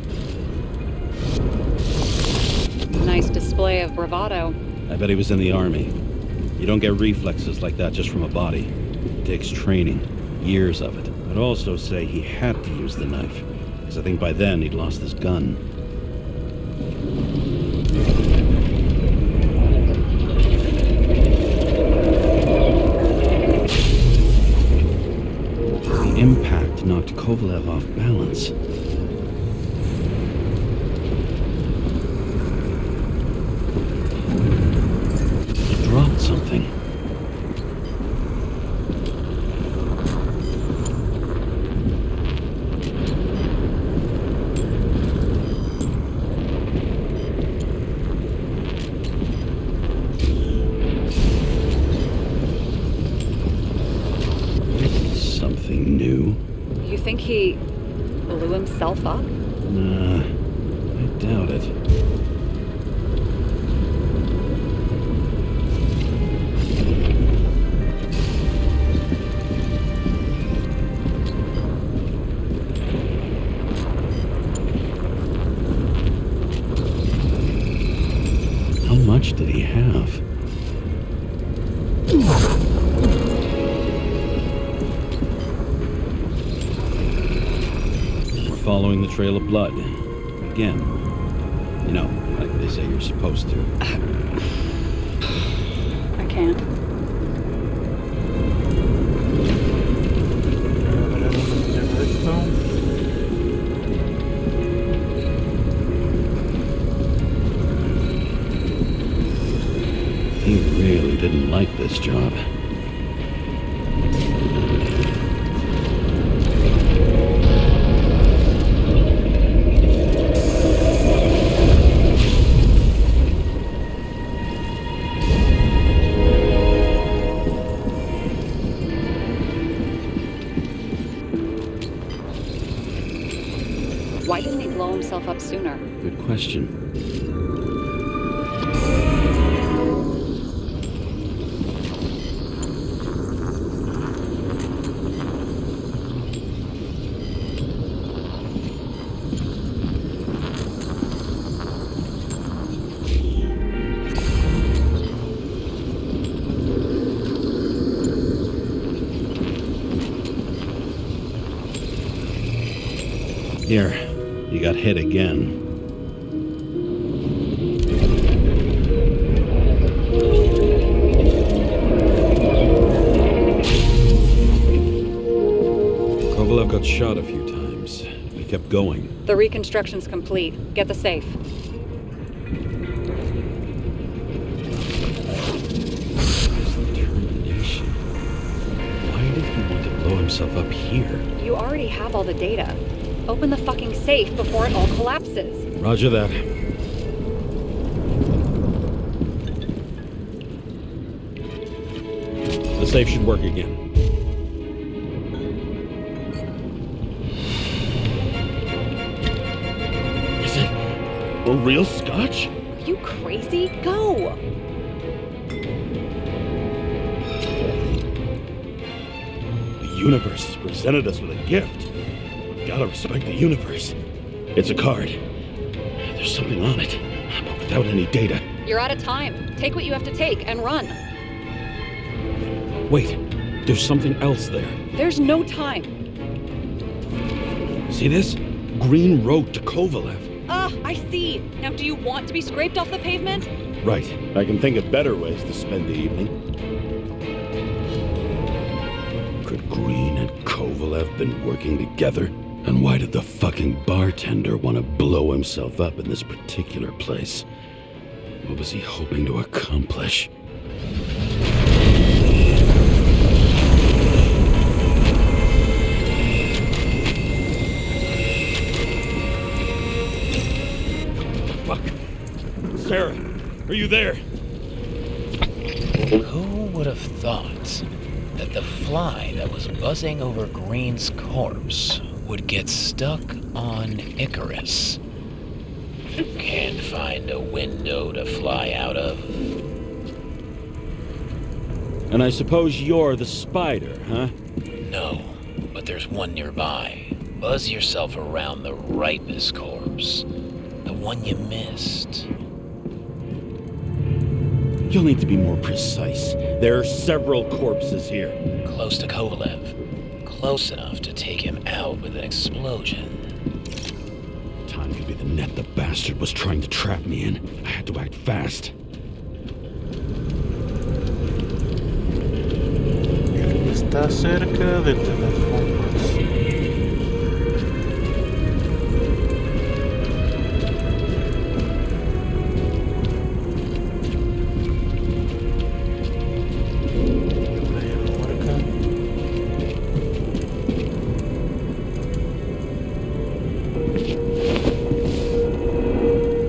Nice display of bravado. I bet he was in the army. You don't get reflexes like that just from a body. It takes training, years of it. I'd also say he had to use the knife, because I think by then he'd lost his gun. The impact knocked Kovalev off balance. He dropped something. Something new. You think he blew himself up? Nah, I doubt it. How much did he have? We're following the trail of blood. Again. You know, like they say you're supposed to. I can't. He really didn't like this job. Why didn't he blow himself up sooner? Good question. Here, you got hit again. Kovalev got shot a few times. He kept going. The reconstruction's complete. Get the safe. Determination. Why did he want to blow himself up here? You already have all the data. Open the fucking safe before it all collapses. Roger that. The safe should work again. Is it a real scotch? Are you crazy? Go! The universe has presented us with a gift. Gotta respect the universe. It's a card. There's something on it, but without any data. You're out of time. Take what you have to take and run. Wait, there's something else there. There's no time. See this? Green road to Kovalev. I see. Now do you want to be scraped off the pavement? Right. I can think of better ways to spend the evening. Could Green and Kovalev been working together? And why did the fucking bartender want to blow himself up in this particular place? What was he hoping to accomplish? Fuck. Sarah, are you there? Who would have thought that the fly that was buzzing over Green's corpse would get stuck on Icarus? Can't find a window to fly out of. And I suppose you're the spider, huh? No, but there's one nearby. Buzz yourself around the Ripus corpse. The one you missed. You'll need to be more precise. There are several corpses here. Close to Kovalev. Close enough to take him out with an explosion. Time could be the net the bastard was trying to trap me in. I had to act fast. Está cerca de teléfonos.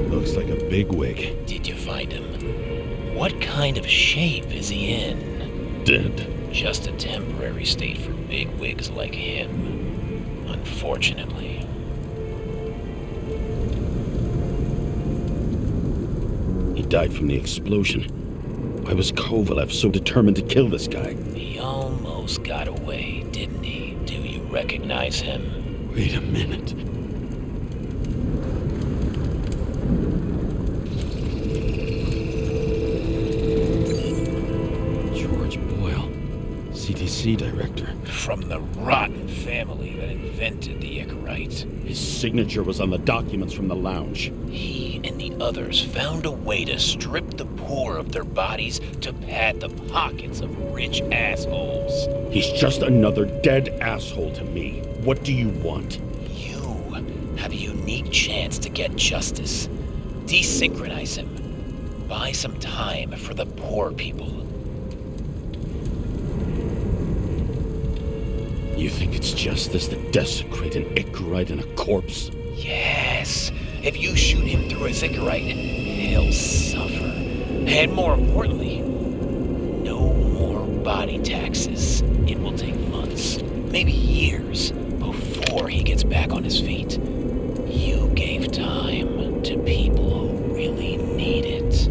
Looks like a bigwig. Did you find him? What kind of shape is he in? Dead. Just a temporary state for big wigs like him, unfortunately. He died from the explosion. Why was Kovalev so determined to kill this guy? He almost got away, didn't he? Do you recognize him? Wait a minute. CTC director. From the rotten family that invented the Icarite. His signature was on the documents from the lounge. He and the others found a way to strip the poor of their bodies to pad the pockets of rich assholes. He's just another dead asshole to me. What do you want? You have a unique chance to get justice. Desynchronize him. Buy some time for the poor people. You think it's justice to desecrate an Icarite and a corpse? Yes. If you shoot him through a Icarite, he'll suffer. And more importantly, no more body taxes. It will take months, maybe years, before he gets back on his feet. You gave time to people who really need it.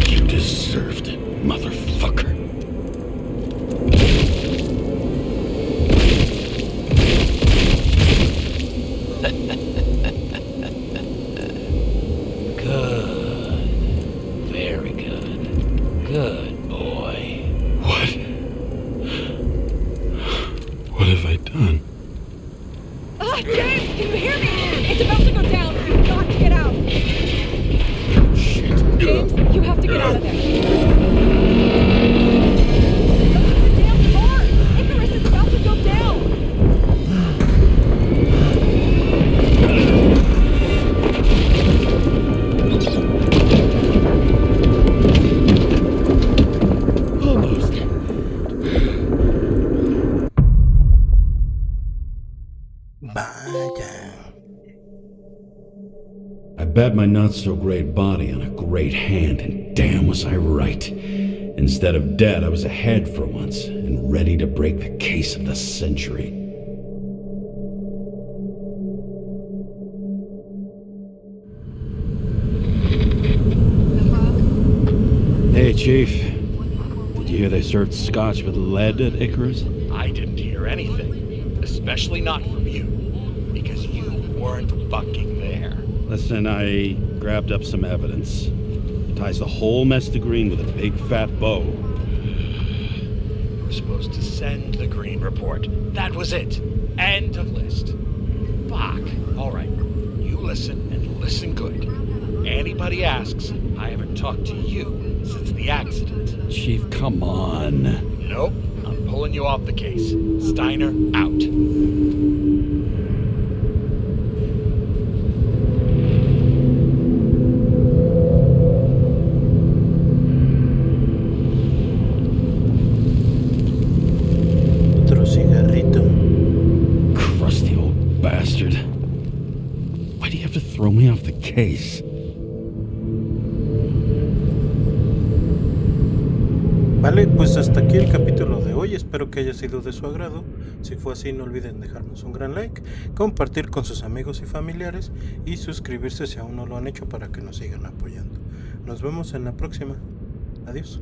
You deserved it, motherfucker. Good. Very good. Good boy. What have I done? James, can you hear me? It's about to go down. You've got to get out. James, you have to get out of there. Open the damn door! Icarus is about to go down! Almost. Vaya. I bet my not-so-great body on a great hand, and damn was I right. Instead of dead, I was ahead for once, and ready to break the case of the century. Hey, Chief. Did you hear they served scotch with lead at Icarus? I didn't hear anything, especially not from you, because you weren't fucking there. Listen, I grabbed up some evidence. It ties the whole mess to Green with a big fat bow. You were supposed to send the Green report. That was it. End of list. Fuck. All right. You listen and listen good. anybody asks, I haven't talked to you since the accident. Chief, come on. Nope, I'm pulling you off the case. Steiner, out. Otro cigarrito. Crusty old bastard. Why do you have to throw me off the case? Vale, pues hasta aquí el capítulo de hoy, espero que haya sido de su agrado. Si fue así, no olviden dejarnos un gran like, compartir con sus amigos y familiares y suscribirse si aún no lo han hecho para que nos sigan apoyando. Nos vemos en la próxima. Adiós.